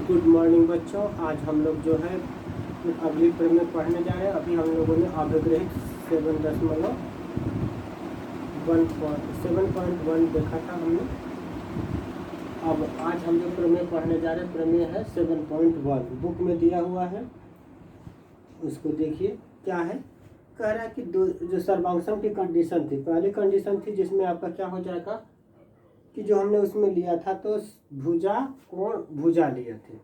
Good morning बच्चों। आज हम लोग जो है अगली प्रमेय पढ़ने जा रहे हैं। अभी हम लोगों ने अभिग्रहित 7.1 देखा था हमने। अब आज हम जो प्रमेय पढ़ने जा रहे हैं प्रमेय है 7.1, बुक में दिया हुआ है, उसको देखिए क्या है। कह रहा है कि जो सर्वांगसम की कंडीशन थी, पहली कंडीशन थी जिसमें आपका क्या हो जाएगा कि जो हमने उसमें लिया था तो भुजा कोण भुजा लिए थे।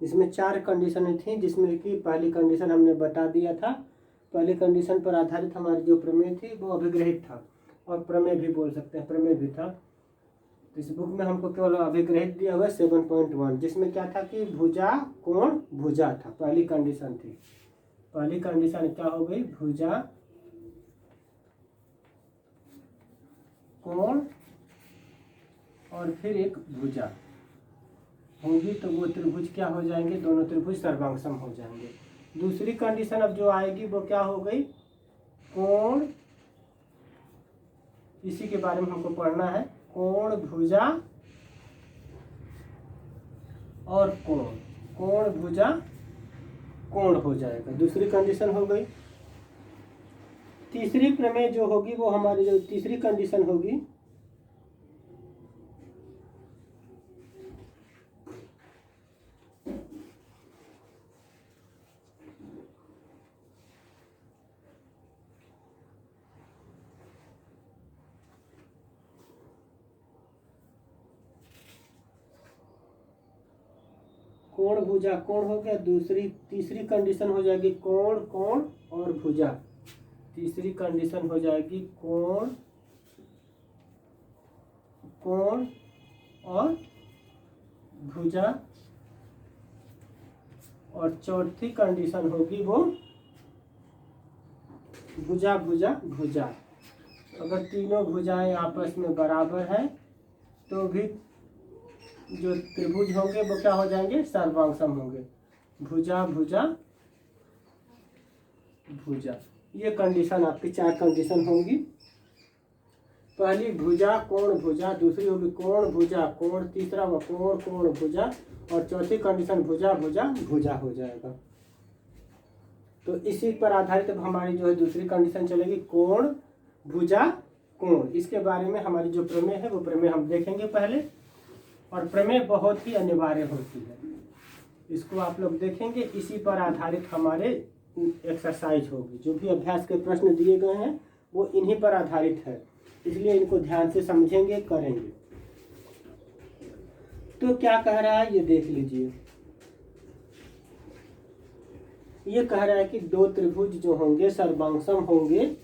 इसमें 4 कंडीशनें थी जिसमें कि पहली कंडीशन हमने बता दिया था। पहली कंडीशन पर आधारित हमारी जो प्रमेय थी वो अभिग्रहित था, और प्रमेय भी बोल सकते हैं, प्रमेय भी था। तो इस बुक में हमको केवल अभिग्रहित दिया हुआ 7.1, जिसमें क्या था कि भुजा कोण भुजा था। पहली कंडीशन थी, पहली कंडीशन क्या हो गई, भुजा कोण और फिर एक भुजा होगी तो वो त्रिभुज क्या हो जाएंगे, दोनों त्रिभुज सर्वांगसम हो जाएंगे। दूसरी कंडीशन अब जो आएगी वो क्या हो गई, कोण, इसी के बारे में हमको पढ़ना है। कोण भुजा और कोण, कोण भुजा कोण हो जाएगा, दूसरी कंडीशन हो गई। तीसरी प्रमेय जो होगी वो हमारी जो तीसरी कंडीशन होगी कोण भुजा कोण हो गया। तीसरी कंडीशन हो जाएगी कोण कोण और भुजा। तीसरी कंडीशन हो जाएगी कोण कोण और भुजा, और चौथी कंडीशन होगी वो भुजा भुजा भुजा। अगर तीनों भुजाएं आपस में बराबर है तो भी जो त्रिभुज होंगे वो क्या हो जाएंगे, सर्वांगसम होंगे। भुजा भुजा भुजा, ये कंडीशन आपकी 4 कंडीशन होंगी। पहली भुजा कोण भुजा, दूसरी होगी कोण भुजा कोण, तीसरा वो कोण कोण भुजा, और चौथी कंडीशन भुजा भुजा भुजा हो जाएगा। तो इसी पर आधारित अब हमारी जो है दूसरी कंडीशन चलेगी कोण भुजा कोण। इसके बारे में हमारी जो प्रमेय है वो प्रमेय हम देखेंगे पहले, और प्रमेय बहुत ही अनिवार्य होती है, इसको आप लोग देखेंगे। इसी पर आधारित हमारे एक्सरसाइज होगी, जो भी अभ्यास के प्रश्न दिए गए हैं वो इन्हीं पर आधारित है, इसलिए इनको ध्यान से समझेंगे, करेंगे। तो क्या कह रहा है ये देख लीजिए। ये कह रहा है कि 2 त्रिभुज जो होंगे सर्वांगसम होंगे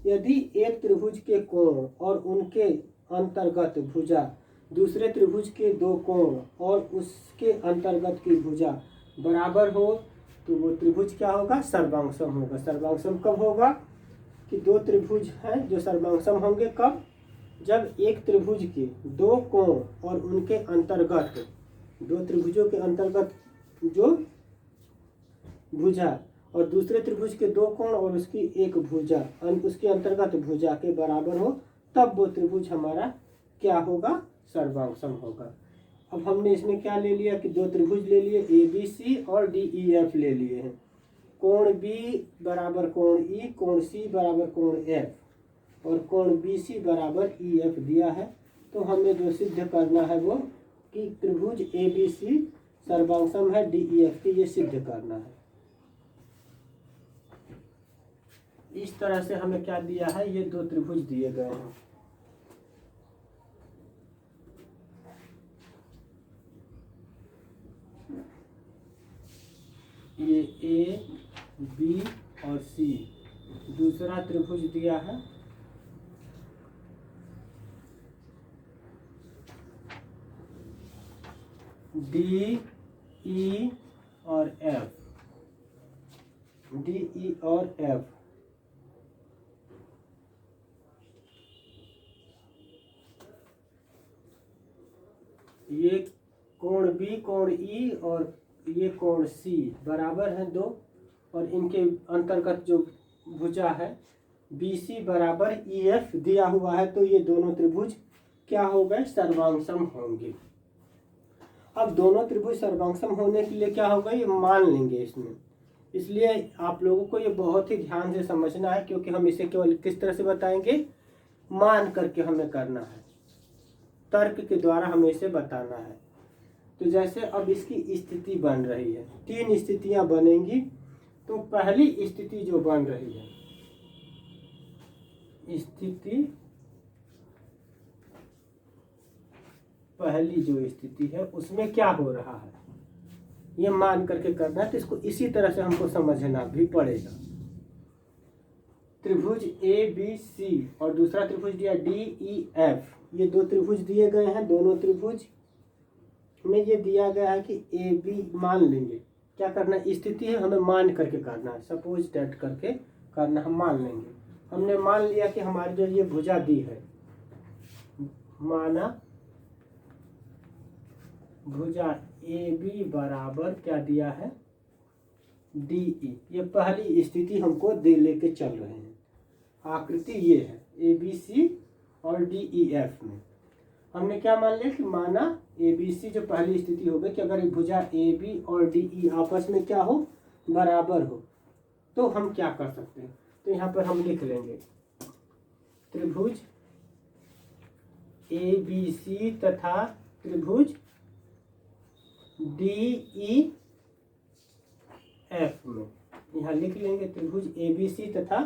यदि एक त्रिभुज के कोण और उनके अंतर्गत भुजा दूसरे त्रिभुज के 2 कोण और उसके अंतर्गत की भुजा बराबर हो तो वो त्रिभुज क्या होगा, सर्वांगसम होगा। सर्वांगसम कब होगा कि 2 त्रिभुज हैं जो सर्वांगसम होंगे, कब, जब एक त्रिभुज के 2 कोण और उनके अंतर्गत 2 त्रिभुजों के अंतर्गत जो भुजा और दूसरे त्रिभुज के 2 कोण और उसकी एक भुजा उसके अंतर्गत भुजा के बराबर हो, तब वो त्रिभुज हमारा क्या होगा, सर्वांगसम होगा। अब हमने इसमें क्या ले लिया कि 2 त्रिभुज ले लिए, ABC और DEF ले लिए हैं। कोण B बराबर कोण E, कोण C बराबर कोण F, और कोण BC बराबर EF दिया है। तो हमें जो सिद्ध करना है वो कि त्रिभुज ABC सर्वांगसम है DEF की, ये सिद्ध करना है। इस तरह से हमें क्या दिया है, ये 2 त्रिभुज दिए गए हैं। ये A, B और C, दूसरा त्रिभुज दिया है D, E और F, D, E और F। ये कोण B कोण E और ये कोण C बराबर है 2, और इनके अंतर्गत जो भुजा है BC बराबर EF दिया हुआ है, तो ये दोनों त्रिभुज क्या हो गए, सर्वांगसम होंगे। अब दोनों त्रिभुज सर्वांगसम होने के लिए क्या होगा, ये मान लेंगे इसमें। इसलिए आप लोगों को ये बहुत ही ध्यान से समझना है, क्योंकि हम इसे केवल किस तरह से बताएंगे, मान करके हमें करना है, तर्क के द्वारा हमें इसे बताना है। तो जैसे अब इसकी स्थिति बन रही है, 3 स्थितियां बनेंगी। तो पहली स्थिति जो बन रही है, स्थिति पहली जो स्थिति है उसमें क्या हो रहा है, ये मान करके करना है। तो इसको इसी तरह से हमको समझना भी पड़ेगा। त्रिभुज ABC और दूसरा त्रिभुज दिया DEF, ये 2 त्रिभुज दिए गए हैं। दोनों त्रिभुज में ये दिया गया है कि AB मान लेंगे। क्या करना है, स्थिति है, हमें मान करके करना है, सपोज डेट करके करना, हम मान लेंगे। हमने मान लिया कि हमारी जो ये भुजा दी है, माना भुजा AB बराबर क्या दिया है, DE। ये पहली स्थिति हमको दे लेके चल रहे हैं। आकृति ये है ABC और DEF में हमने क्या मान लिया कि माना ABC जो पहली स्थिति हो गई कि अगर भुजा AB और DE आपस में क्या हो, बराबर हो, तो हम क्या कर सकते हैं। तो यहाँ पर हम लिख लेंगे त्रिभुज ABC तथा त्रिभुज DEF में, यहाँ लिख लेंगे त्रिभुज ABC तथा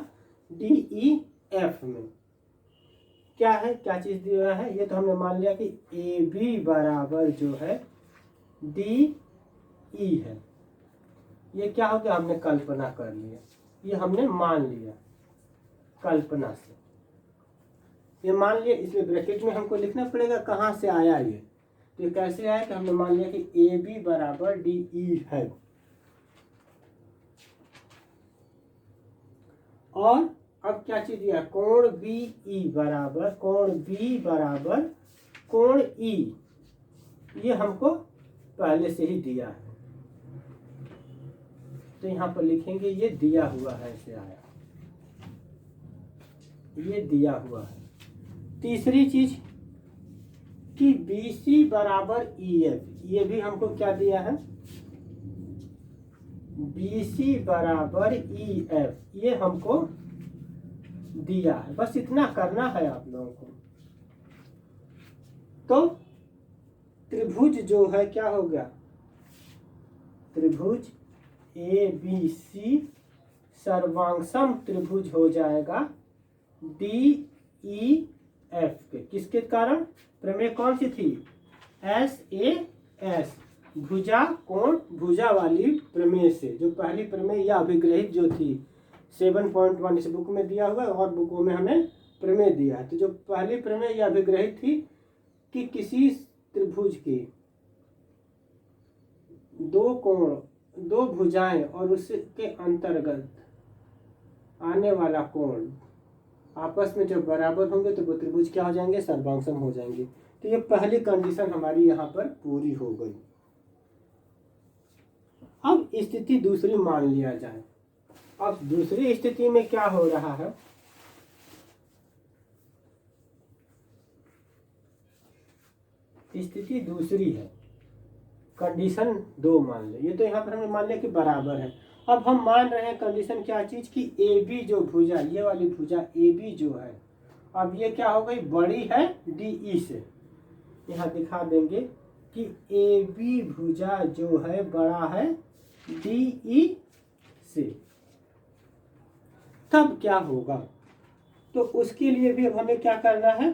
DEF में क्या है, क्या चीज दिया है, ये तो हमने मान लिया कि AB बराबर जो है DE है। ये क्या हो गया, हमने कल्पना कर लिया, ये हमने मान लिया कल्पना से, ये मान लिया। इसमें ब्रैकेट में हमको लिखना पड़ेगा कहाँ से आया ये, तो ये कैसे आया कि हमने मान लिया कि AB बराबर DE है। और अब क्या चीज दिया, कोण BE बराबर, कोण B बराबर कोण E, ये हमको पहले से ही दिया है। तो यहाँ पर लिखेंगे ये दिया हुआ है, ऐसे आया, ये दिया हुआ है। तीसरी चीज कि BC बराबर EF, ये भी हमको क्या दिया है, BC बराबर EF, ये हमको दिया है। बस इतना करना है आप लोगों को। तो त्रिभुज जो है क्या हो गया, त्रिभुज ABC सर्वांगसम त्रिभुज हो जाएगा DEF के। किसके कारण, प्रमेय कौन सी थी, SAS, भुजा कोण भुजा वाली प्रमेय से, जो पहली प्रमेय या अभिग्रहित जो थी 7.1 इस बुक में दिया हुआ है और बुकों में हमें प्रमेय दिया है। तो जो पहली प्रमेय या अभिग्रहित थी कि किसी त्रिभुज के 2 कोण, 2 भुजाएं और उसके अंतर्गत आने वाला कोण आपस में जब बराबर होंगे तो वो त्रिभुज क्या हो जाएंगे, सर्वांगसम हो जाएंगे। तो ये पहली कंडीशन हमारी यहाँ पर पूरी हो गई। अब स्थिति दूसरी मान लिया जाए। अब दूसरी स्थिति में क्या हो रहा है, स्थिति दूसरी है, कंडीशन 2 मान ले। ये तो यहाँ पर हमने मान लिया कि बराबर है। अब हम मान रहे हैं कंडीशन क्या चीज की, AB जो भुजा, ये वाली भुजा AB जो है, अब ये क्या हो गई, बड़ी है DE से। यहाँ दिखा देंगे कि AB भुजा जो है बड़ा है DE से। तब क्या होगा, तो उसके लिए भी अब हमें क्या करना है,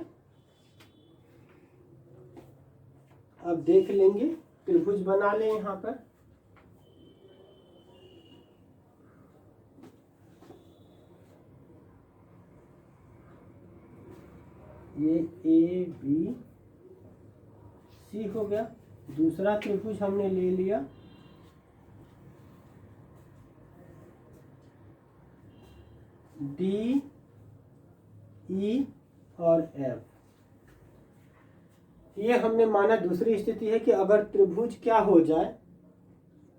अब देख लेंगे, त्रिभुज बना लें यहाँ पर। ये ABC हो गया, दूसरा त्रिभुज हमने ले लिया DE और F। ये हमने माना दूसरी स्थिति है कि अगर त्रिभुज क्या हो जाए,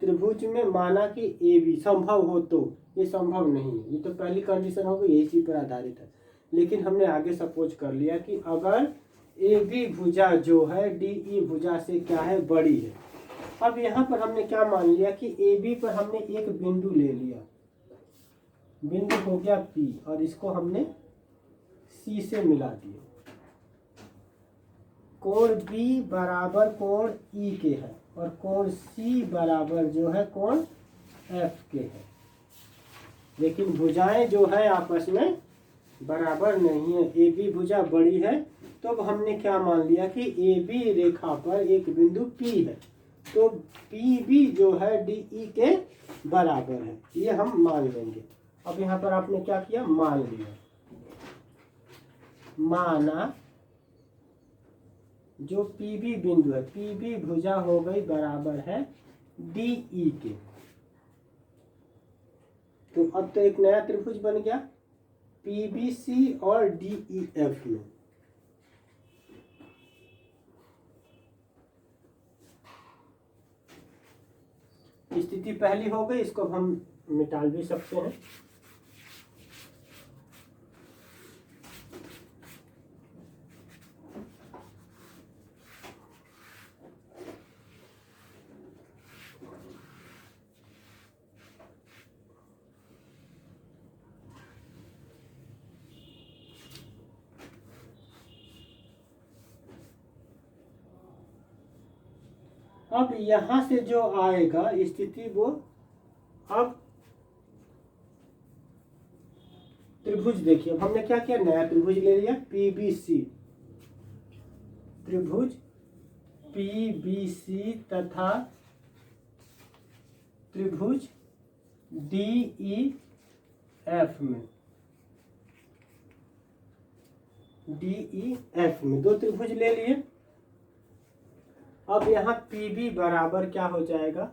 त्रिभुज में माना कि AB संभव हो, तो ये संभव नहीं है, ये तो पहली कंडीशन हो गई, इसी पर आधारित है। लेकिन हमने आगे सपोज कर लिया कि अगर AB भुजा जो है DE भुजा से क्या है, बड़ी है, अब यहाँ पर हमने क्या मान लिया कि ए बी पर हमने एक बिंदु ले लिया, बिंदु हो गया P, और इसको हमने C से मिला दिया। कोण B बराबर कोण E के है और कोण C बराबर जो है कोण F के है, लेकिन भुजाएं जो है आपस में बराबर नहीं है। ए बी भुजा बड़ी है, तो अब हमने क्या मान लिया कि ए बी रेखा पर एक बिंदु P है, तो पी बी जो है डी ई के बराबर है, ये हम मान लेंगे। अब यहाँ पर आपने क्या किया, मान लिया, माना जो पी बी बिंदु है, पी बी भुजा हो गई बराबर है डी ई के। तो अब तो एक नया त्रिभुज बन गया पी बी सी और डी ई एफ में। स्थिति पहली हो गई, इसको हम मिटा भी सकते हैं। अब यहां से जो आएगा स्थिति वो, अब त्रिभुज देखिए, अब हमने क्या किया, नया त्रिभुज ले लिया पीबीसी, त्रिभुज पीबीसी तथा त्रिभुज डीईएफ में, डीईएफ में दो त्रिभुज ले लिए। अब यहाँ PB बराबर क्या हो जाएगा,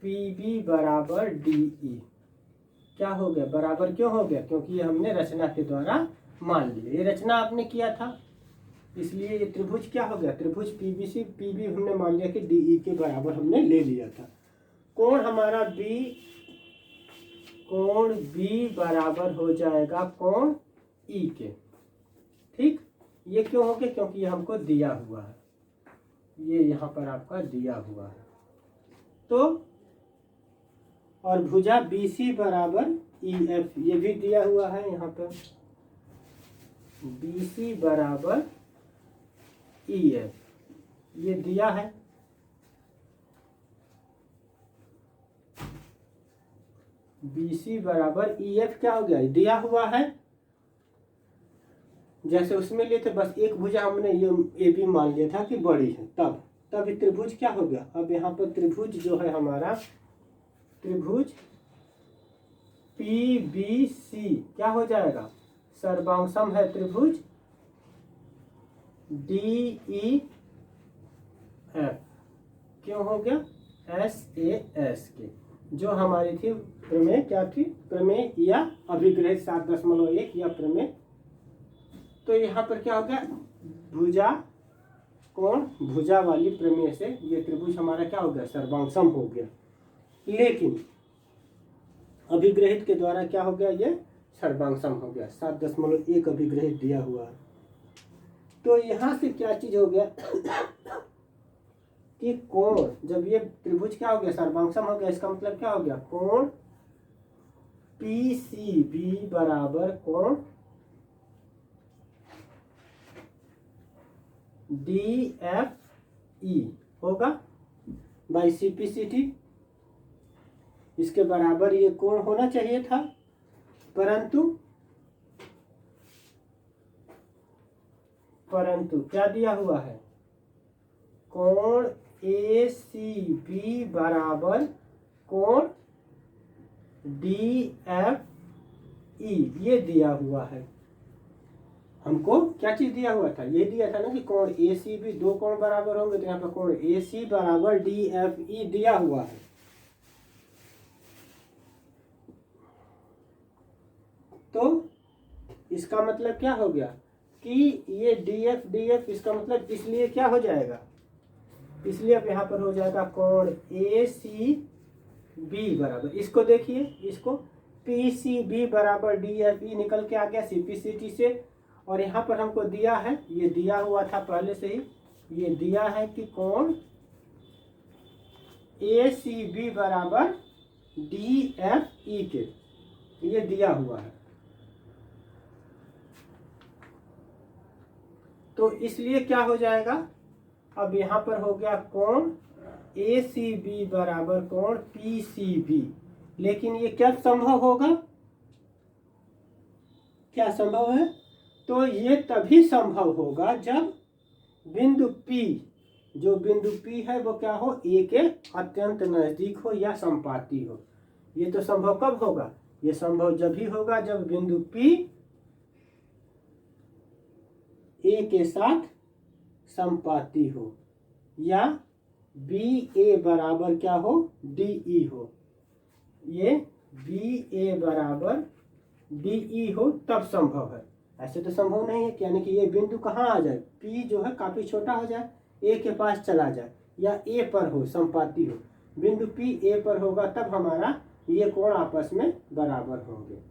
PB बराबर DE, क्या हो गया, बराबर क्यों हो गया, क्योंकि ये हमने रचना के द्वारा मान लिया, ये रचना आपने किया था, इसलिए ये त्रिभुज क्या हो गया, त्रिभुज PBC, PB हमने मान लिया कि DE के बराबर हमने ले लिया था। कोण हमारा B, कोण B बराबर हो जाएगा कोण E के, ठीक। ये क्यों हो गया, क्योंकि ये हमको दिया हुआ है, ये यहाँ पर आपका दिया हुआ है। तो और भुजा BC बराबर EF, ये भी दिया हुआ है यहाँ पर, BC बराबर EF, ये दिया है। BC बराबर EF क्या हो गया, दिया हुआ है, जैसे उसमें लिए थे, बस एक भुजा हमने ये ए बी मान लिया था कि बड़ी है, तब त्रिभुज क्या हो गया। अब यहाँ पर त्रिभुज जो है हमारा, त्रिभुज PBC क्या हो जाएगा, सर्वांशम है त्रिभुज DEF, क्यों हो गया, SAS के, जो हमारी थी प्रमेय, क्या थी, प्रमेय या अभिग्रहित 7.1 या प्रमेय। तो यहाँ पर क्या हो गया, भुजा कोण भुजा वाली प्रमेय से ये त्रिभुज हमारा क्या हो गया, सर्वांशम हो गया। लेकिन अभिग्रहित के द्वारा क्या हो गया, ये सर्वांशम हो गया, 7.1 अभिग्रहित दिया हुआ है। तो यहाँ से क्या चीज हो गया कि कोण, जब ये त्रिभुज क्या हो गया, सर्वांशम हो गया, इसका मतलब क्या हो गया, कोण PCB बराबर कोण DFE होगा बाई CPCT, इसके बराबर ये कोण होना चाहिए था, परंतु क्या दिया हुआ है, कोण ACB बराबर कोण DFE, ये दिया हुआ है। हमको क्या चीज दिया हुआ था, ये दिया था ना कि कोण ACB, दो कोण बराबर होंगे, तो यहाँ पर कोण AC बराबर DFE दिया हुआ है। तो इसका मतलब क्या हो गया कि ये DF इसका मतलब इसलिए क्या हो जाएगा, इसलिए अब यहाँ पर हो जाएगा कोण ACB बराबर, इसको देखिए, इसको PCB बराबर DFE निकल के आ गया CPCT से, और यहाँ पर हमको दिया है, ये दिया हुआ था पहले से ही, ये दिया है कि कोण ए सी बी बराबर डी एफ ई के, ये दिया हुआ है। तो इसलिए क्या हो जाएगा, अब यहाँ पर हो गया कोण ए सी बी बराबर कोण पी सी बी। लेकिन ये क्या संभव होगा, क्या संभव है, तो ये तभी संभव होगा जब बिंदु P, जो बिंदु P है वो क्या हो, ए के अत्यंत नजदीक हो या संपाती हो। ये तो संभव कब होगा, ये संभव जब भी होगा जब बिंदु P ए के साथ संपाती हो या बी ए बराबर क्या हो, डी ई हो। ये बी ए बराबर डी ई हो तब संभव है, ऐसे तो संभव नहीं है। यानी कि ये बिंदु कहाँ आ जाए, पी जो है काफी छोटा हो जाए, ए के पास चला जाए या ए पर हो, संपाती हो। बिंदु पी ए पर होगा तब हमारा ये कोण आपस में बराबर होंगे,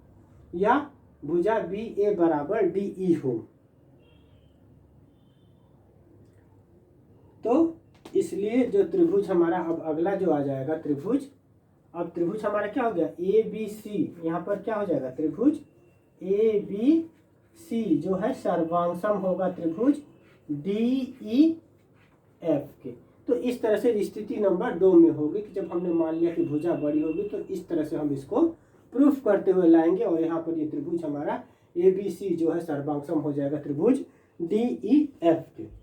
या भुजा बी ए बराबर डी ई हो। तो इसलिए जो त्रिभुज हमारा अब अगला जो आ जाएगा त्रिभुज, अब त्रिभुज हमारा क्या हो गया, ए बी सी। यहाँ पर क्या हो जाएगा, त्रिभुज ए बी सी जो है सर्वांगसम होगा त्रिभुज डी ई एफ के। तो इस तरह से स्थिति नंबर 2 में होगी कि जब हमने मान लिया कि भुजा बड़ी होगी तो इस तरह से हम इसको प्रूफ करते हुए लाएंगे। और यहाँ पर ये त्रिभुज हमारा ए बी सी जो है सर्वांगसम हो जाएगा त्रिभुज डी ई एफ के।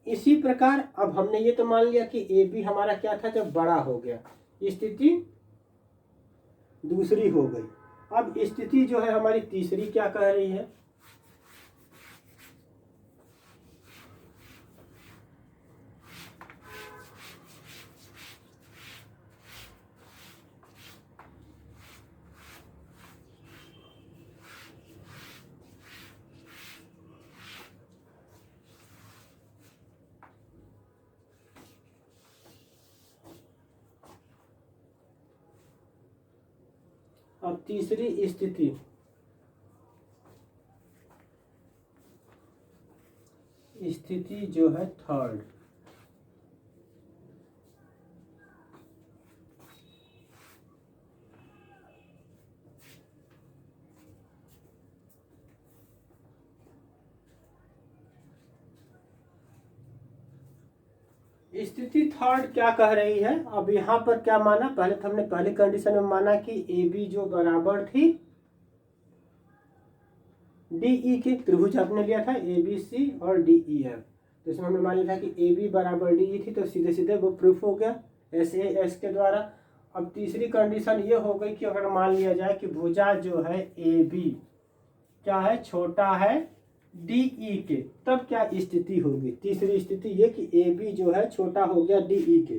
इसी प्रकार अब हमने ये तो मान लिया कि ए बी हमारा क्या था जब बड़ा हो गया, स्थिति दूसरी हो गई। अब स्थिति जो है हमारी तीसरी क्या कह रही है, अब तीसरी स्थिति जो है थर्ड, स्थिति थर्ड क्या कह रही है। अब यहाँ पर क्या माना, पहले तो हमने पहले कंडीशन में माना कि ए बी जो बराबर थी डी ई के, त्रिभुज आपने लिया था ए बी सी और डी ई एफ। तो इसमें हमने मान लिया था कि ए बी बराबर डी ई थी, तो सीधे सीधे वो प्रूफ हो गया एस ए एस के द्वारा। अब तीसरी कंडीशन ये हो गई कि अगर मान लिया जाए कि भुजा जो है ए बी क्या है, छोटा है डी ई के, तब क्या स्थिति होगी। तीसरी स्थिति ये कि ए बी जो है छोटा हो गया डी ई के।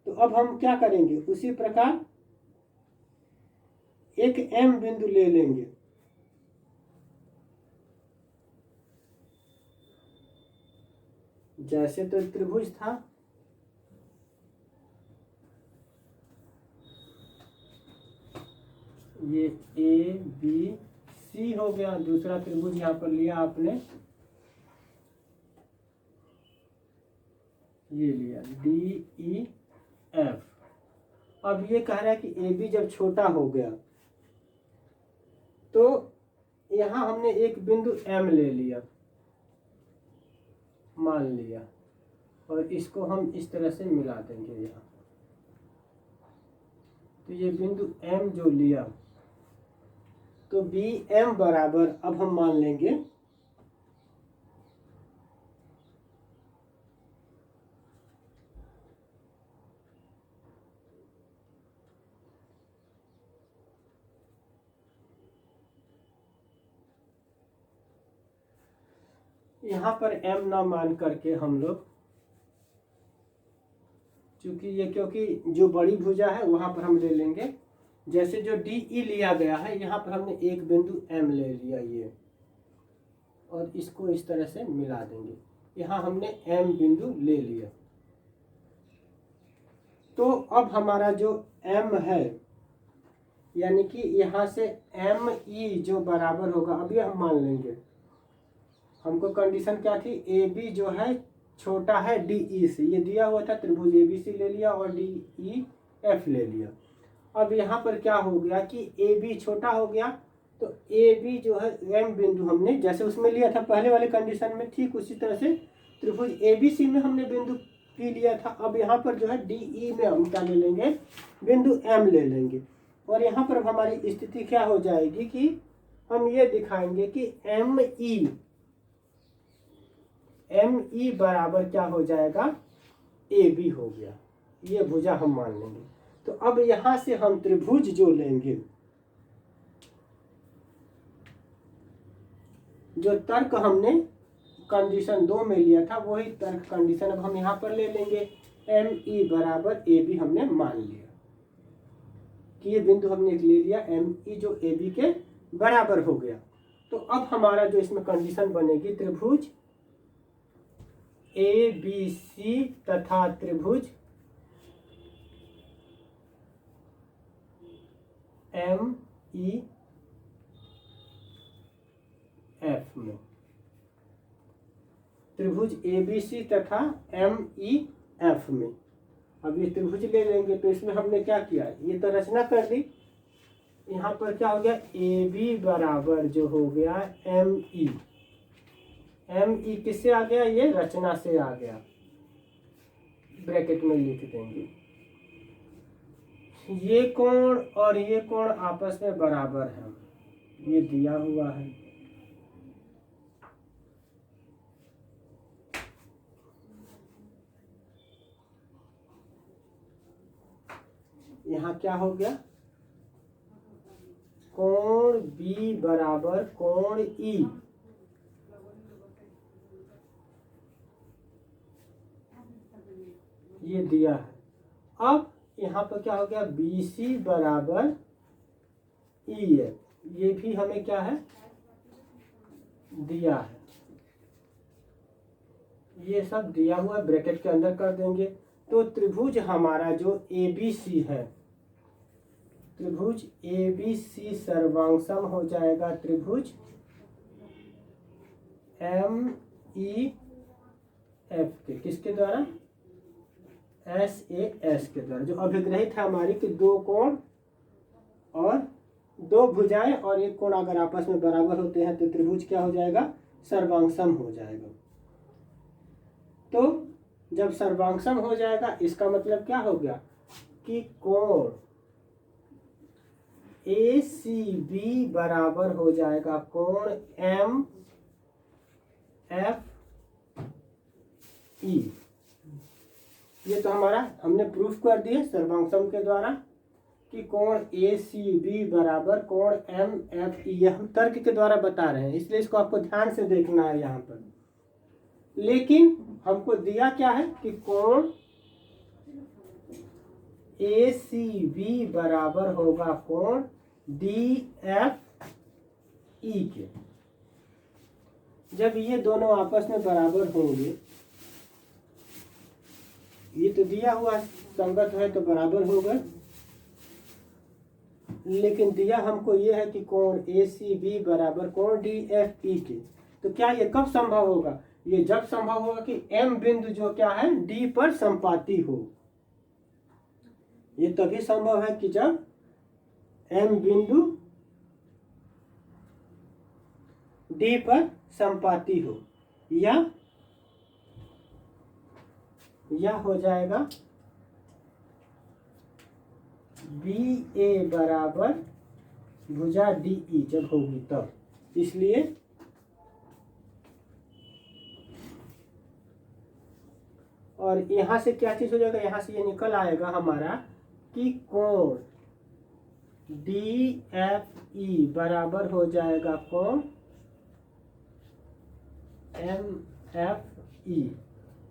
तो अब हम क्या करेंगे, उसी प्रकार एक एम बिंदु ले लेंगे, जैसे तो त्रिभुज था, ये ए बी सी हो गया, दूसरा त्रिभुज यहाँ पर लिया आपने, ये लिया डी ई एफ। अब ये कह रहा है कि ए बी जब छोटा हो गया तो यहाँ हमने एक बिंदु एम ले लिया, मान लिया, और इसको हम इस तरह से मिला देंगे यहाँ। तो ये बिंदु एम जो लिया, तो बी एम बराबर अब हम मान लेंगे यहाँ पर m ना मान करके हम लोग, चूंकि ये क्योंकि जो बड़ी भुजा है वहां पर हम ले लेंगे, जैसे जो डी ई लिया गया है यहाँ पर हमने एक बिंदु m ले लिया ये, और इसको इस तरह से मिला देंगे। यहाँ हमने m बिंदु ले लिया, तो अब हमारा जो m है यानी कि यहाँ से एम ई जो बराबर होगा, अब ये हम मान लेंगे, हमको कंडीशन क्या थी, ए बी जो है छोटा है डी ई से। ये दिया हुआ था, त्रिभुज ए बी सी ले लिया और डी ई एफ ले लिया। अब यहाँ पर क्या हो गया कि ए बी छोटा हो गया, तो ए बी जो है एम बिंदु हमने जैसे उसमें लिया था पहले वाले कंडीशन में, ठीक उसी तरह से त्रिभुज ए बी सी में हमने बिंदु पी लिया था। अब यहाँ पर जो है डी ई में हम क्या ले लेंगे, बिंदु एम ले लेंगे। और यहाँ पर हमारी स्थिति क्या हो जाएगी कि हम ये दिखाएंगे कि एम ई बराबर क्या हो जाएगा, ए बी हो गया। ये भुजा हम मान लेंगे। तो अब यहां से हम त्रिभुज जो लेंगे, जो तर्क हमने कंडीशन 2 में लिया था वही तर्क कंडीशन अब हम यहां पर ले लेंगे। एम ई बराबर ए बी हमने मान लिया कि ये बिंदु हमने ले लिया, एम ई जो ए बी के बराबर हो गया। तो अब हमारा जो इसमें कंडीशन बनेगी, त्रिभुज ए बी सी तथा त्रिभुज एम ई एफ में, त्रिभुज ए बी सी तथा एम ई एफ में। अब ये त्रिभुज ले लेंगे तो इसमें हमने क्या किया, ये तो रचना कर दी। यहाँ पर क्या हो गया, ए बी बराबर जो हो गया एम ई। एम ई किससे आ गया, ये रचना से आ गया, ब्रैकेट में लिख देंगे। ये कोण और ये कोण आपस में बराबर है, ये दिया हुआ है। यहाँ क्या हो गया, कोण बी बराबर कोण ई। ये दिया है। अब यहाँ पर क्या हो गया, बी सी बराबर ई एफ। ये भी हमें क्या है, दिया है। ये सब दिया हुआ ब्रैकेट के अंदर कर देंगे। तो त्रिभुज हमारा जो ए बी सी है, त्रिभुज ए बी सी सर्वांगसम हो जाएगा त्रिभुज एम ई एफ के, किसके द्वारा, एस ए एस के द्वारा। जो अभिग्रहित है हमारी कि दो कोण और दो भुजाएं और एक कोण अगर आपस में बराबर होते हैं तो त्रिभुज क्या हो जाएगा, सर्वांगसम हो जाएगा। तो जब सर्वांगसम हो जाएगा इसका मतलब क्या हो गया कि कोण ए सी बी बराबर हो जाएगा कोण एम एफ ई। ये तो हमारा हमने प्रूफ कर दिया सर्वांगसम के द्वारा कि कोण ए सी बी बराबर कोण एम एफ ई। ये हम तर्क के द्वारा बता रहे हैं, इसलिए इसको आपको ध्यान से देखना है यहाँ पर। लेकिन हमको दिया क्या है कि कोण ए सी बी बराबर होगा कोण डी एफ ई के। जब ये दोनों आपस में बराबर होंगे, ये तो दिया हुआ संगत है तो बराबर होगा, लेकिन दिया हमको ये है कि कोण ए सी बी बराबर कोण डी एफ ई के। तो क्या ये कब संभव होगा, ये जब संभव होगा कि एम बिंदु जो क्या है डी पर संपाती हो। ये तभी संभव है कि जब एम बिंदु डी पर संपाती हो, या हो जाएगा बी ए बराबर भुजा डी ई जब होगी तब। इसलिए और यहां से क्या चीज हो जाएगा, यहां से ये निकल आएगा हमारा कि कोण डी एफ ई बराबर हो जाएगा कोण एम एफ ई।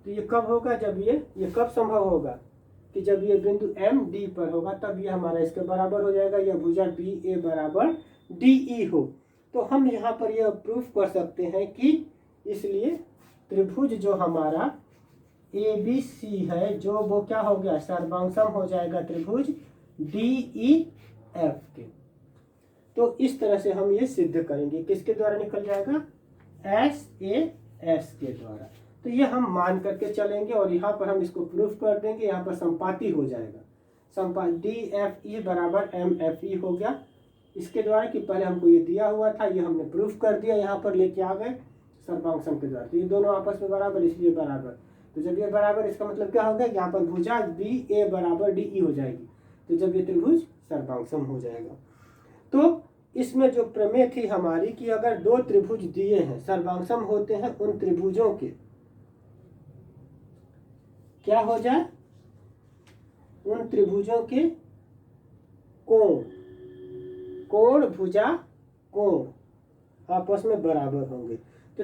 तो ये कब होगा, जब ये कब संभव होगा कि जब ये बिंदु एम डी पर होगा, तब ये हमारा इसके बराबर हो जाएगा, यह भुजा बी ए बराबर डी ई हो। तो हम यहाँ पर यह प्रूफ कर सकते हैं कि इसलिए त्रिभुज जो हमारा ए बी सी है, जो वो क्या हो गया, सर्वांगसम हो जाएगा त्रिभुज डी ई एफ के। तो इस तरह से हम ये सिद्ध करेंगे, किसके द्वारा निकल जाएगा, एस ए एस के द्वारा। तो ये हम मान करके चलेंगे और यहाँ पर हम इसको प्रूफ कर देंगे। यहाँ पर संपाती हो जाएगा, DFE बराबर MFE हो गया इसके द्वारा, कि पहले हमको ये दिया हुआ था, ये हमने प्रूफ कर दिया, यहाँ पर लेके आ गए सर्वांग के द्वारा। तो ये दोनों आपस में बराबर, इसलिए बराबर। तो जब ये बराबर, इसका मतलब क्या होगा, यहाँ पर भुजा BA बराबर DE हो जाएगी। तो जब ये त्रिभुज सर्वांग हो जाएगा। तो इसमें जो प्रमेय थी हमारी कि अगर दो त्रिभुज दिए हैं, सर्वांग होते हैं, उन त्रिभुजों के क्या हो जाए, उन त्रिभुजों के कोण भुजा कोण आपस में बराबर होंगे। तो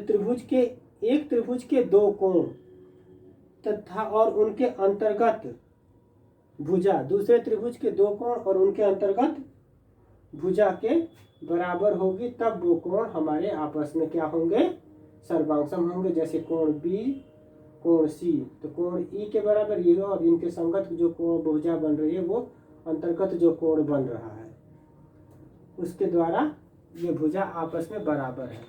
एक त्रिभुज के दो कोण तथा और उनके अंतर्गत भुजा, दूसरे त्रिभुज के दो कोण और उनके अंतर्गत भुजा के बराबर होगी, तब वो कोण हमारे आपस में क्या होंगे, सर्वांग होंगे। जैसे कोण B कोण C, तो कोण E के बराबर ये हो, और इनके संगत जो कोण भुजा बन रही है वो अंतर्गत जो कोण बन रहा है उसके द्वारा ये भुजा आपस में बराबर है,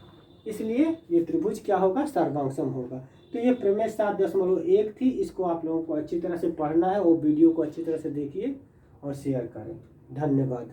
इसलिए ये त्रिभुज क्या होगा, सर्वांग होगा। तो ये प्रमेय 7.1 थी। इसको आप लोगों को अच्छी तरह से पढ़ना है, वो वीडियो को अच्छी तरह से देखिए और शेयर करें। धन्यवाद।